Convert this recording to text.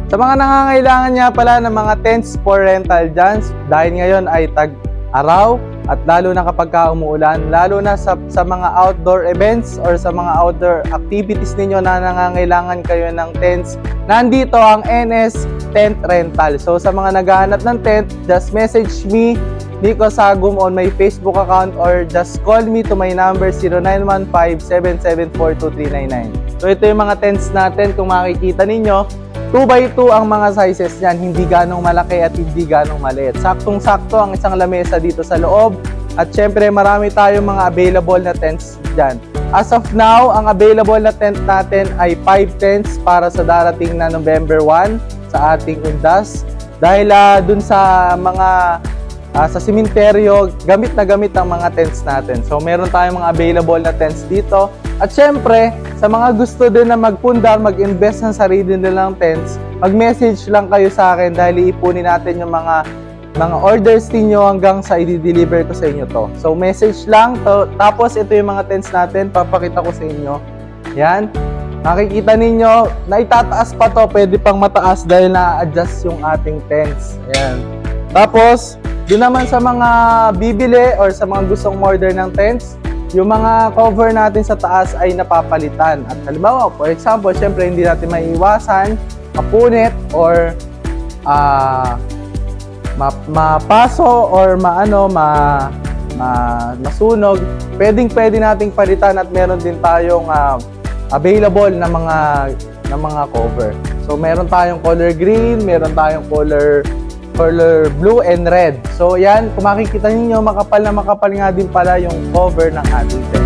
Sa mga nangangailangan niya pala ng mga tents for rental dyan, dahil ngayon ay tag-araw at lalo na kapag umuulan, lalo na sa mga outdoor events or sa mga outdoor activities ninyo na nangangailangan kayo ng tents, nandito ang NS Tent Rental. So sa mga naghahanap ng tent, just message me, Nico Sagum, on my Facebook account or just call me to my number 0915-774-2399. So ito yung mga tents natin. Kung makikita ninyo, 2x2 ang mga sizes niyan, hindi ganong malaki at hindi ganong maliit. Saktong-sakto ang isang lamesa dito sa loob. At syempre marami tayong mga available na tents dyan. As of now, ang available na tent natin ay 5 tents para sa darating na November 1 sa ating Undas. Dahil dun sa mga sa simenteryo, gamit na gamit ang mga tents natin. So meron tayong mga available na tents dito. At syempre, sa mga gusto din na magpundar, mag-invest ng sarili nilang tents, mag-message lang kayo sa akin dahil iipunin natin yung mga orders niyo hanggang sa i-deliver ko sa inyo to. So message lang, tapos ito yung mga tents natin, papakita ko sa inyo. Yan. Nakikita ninyo, na itataas pa to, pwede pang mataas dahil na-adjust yung ating tents. Yan. Tapos, doon naman sa mga bibili or sa mga gustong order ng tents, yung mga cover natin sa taas ay napapalitan. At halimbawa, for example, syempre hindi natin maiiwasan mapunit or mapaso or masunog. Pwede nating palitan at meron din tayong available na mga cover. So meron tayong color green, meron tayong color blue and red. So yan, kung makikita niyo, makapal na makapal nga din pala yung cover ng ating tent.